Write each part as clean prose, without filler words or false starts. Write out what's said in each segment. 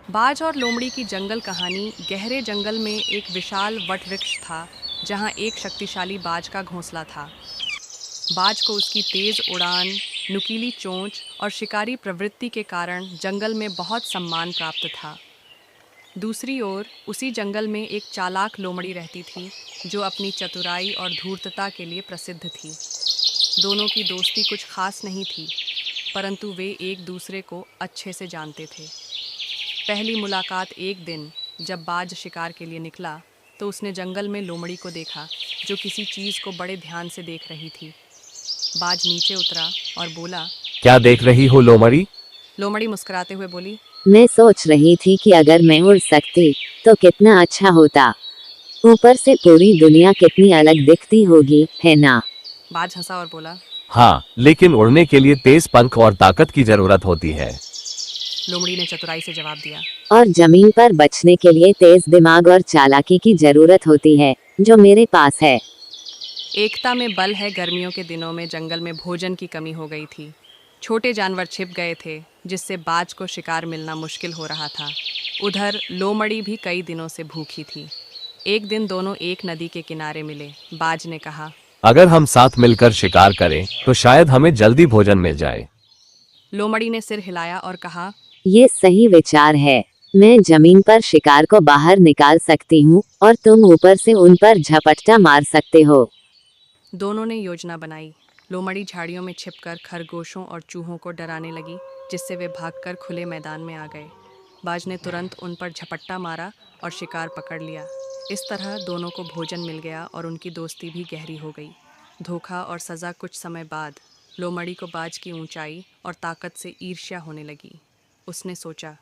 बाज और लोमड़ी की जंगल कहानी। गहरे जंगल में एक विशाल वटवृक्ष था जहाँ एक शक्तिशाली बाज का घोंसला था। बाज को उसकी तेज उड़ान, नुकीली चोंच और शिकारी प्रवृत्ति के कारण जंगल में बहुत सम्मान प्राप्त था। दूसरी ओर उसी जंगल में एक चालाक लोमड़ी रहती थी जो अपनी चतुराई और धूर्तता के लिए प्रसिद्ध थी। दोनों की दोस्ती कुछ खास नहीं थी, परंतु वे एक दूसरे को अच्छे से जानते थे। पहली मुलाकात एक दिन जब बाज शिकार के लिए निकला तो उसने जंगल में लोमड़ी को देखा जो किसी चीज़ को बड़े ध्यान से देख रही थी। बाज नीचे उतरा और बोला, क्या देख रही हो लोमड़ी? लोमड़ी मुस्कुराते हुए बोली, मैं सोच रही थी कि अगर मैं उड़ सकती तो कितना अच्छा होता। ऊपर से पूरी दुनिया कितनी अलग दिखती होगी, है ना? बाज हंसा और बोला। हाँ, लेकिन उड़ने के लिए तेज पंख और ताकत की जरूरत होती है। लोमड़ी ने चतुराई से जवाब दिया। और जमीन पर बचने के लिए तेज दिमाग और चालाकी की जरूरत होती है, जो मेरे पास है। एकता में बल है। गर्मियों के दिनों में जंगल में भोजन की कमी हो गई थी। छोटे जानवर छिप गए थे जिससे बाज को शिकार मिलना मुश्किल हो रहा था। उधर लोमड़ी भी कई दिनों से भूखी थी। एक दिन दोनों एक नदी के किनारे मिले। बाज ने कहा, अगर हम साथ मिलकर शिकार करें तो शायद हमें जल्दी भोजन मिल जाए। लोमड़ी ने सिर हिलाया और कहा, ये सही विचार है। मैं जमीन पर शिकार को बाहर निकाल सकती हूँ और तुम ऊपर से उन पर झपट्टा मार सकते हो। दोनों ने योजना बनाई। लोमड़ी झाड़ियों में छिपकर खरगोशों और चूहों को डराने लगी, जिससे वे भागकर खुले मैदान में आ गए। बाज ने तुरंत उन पर झपट्टा मारा और शिकार पकड़ लिया। इस तरह दोनों को भोजन मिल गया और उनकी दोस्ती भी गहरी हो गई। धोखा और सज़ा। कुछ समय बाद लोमड़ी को बाज की ऊंचाई और ताकत से ईर्ष्या होने लगी। उसने सोचा,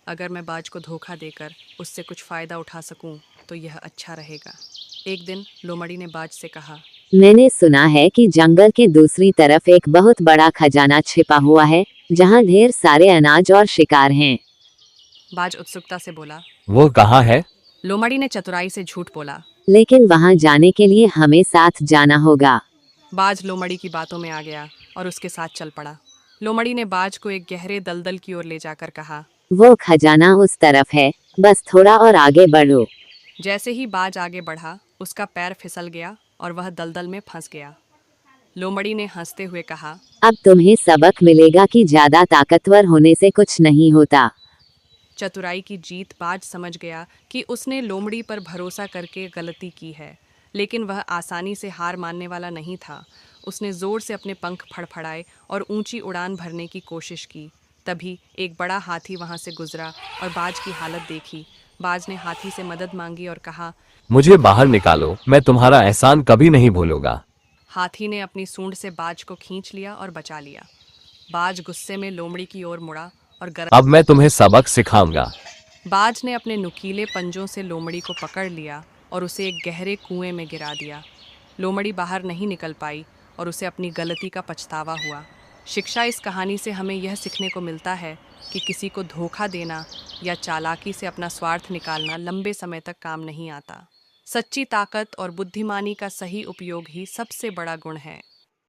अगर मैं बाज को धोखा देकर उससे कुछ फ़ायदा उठा सकूं तो यह अच्छा रहेगा। एक दिन लोमड़ी ने बाज से कहा, मैंने सुना है कि जंगल के दूसरी तरफ एक बहुत बड़ा खजाना छिपा हुआ है, जहाँ ढेर सारे अनाज और शिकार हैं। बाज उत्सुकता से बोला। वो कहाँ है? लोमड़ी ने चतुराई से झूठ बोला। लेकिन वहाँ जाने के लिए हमें साथ जाना होगा। बाज लोमड़ी की बातों में आ गया और उसके साथ चल पड़ा। लोमड़ी ने बाज को एक गहरे दलदल की ओर ले जाकर कहा, वो खजाना उस तरफ है, बस थोड़ा और आगे बढ़ो। जैसे ही बाज आगे बढ़ा, उसका पैर फिसल गया और वह दलदल में फंस गया। लोमड़ी ने हंसते हुए कहा, अब तुम्हें सबक मिलेगा कि ज्यादा ताकतवर होने से कुछ नहीं होता। चतुराई की जीत। बाज समझ गया कि उसने लोमड़ी पर भरोसा करके गलती की है, लेकिन वह आसानी से हार मानने वाला नहीं था। उसने जोर से अपने पंख फड़फड़ाए और ऊंची उड़ान भरने की कोशिश की। तभी एक बड़ा हाथी वहां से गुजरा और बाज की हालत देखी। बाज ने हाथी से मदद मांगी और कहा, मुझे बाहर निकालो, मैं तुम्हारा एहसान कभी नहीं भूलूंगा। हाथी ने अपनी सूंड से बाज को खींच लिया और बचा लिया। बाज गुस्से में लोमड़ी की ओर मुड़ा और अब मैं तुम्हें सबक सिखाऊंगा। बाज ने अपने नुकीले पंजों से लोमड़ी को पकड़ लिया और उसे एक गहरे कुएं में गिरा दिया। लोमड़ी बाहर नहीं निकल पाई और उसे अपनी गलती का पछतावा हुआ। शिक्षा। इस कहानी से हमें यह सीखने को मिलता है कि किसी को धोखा देना या चालाकी से अपना स्वार्थ निकालना लंबे समय तक काम नहीं आता। सच्ची ताकत और बुद्धिमानी का सही उपयोग ही सबसे बड़ा गुण है।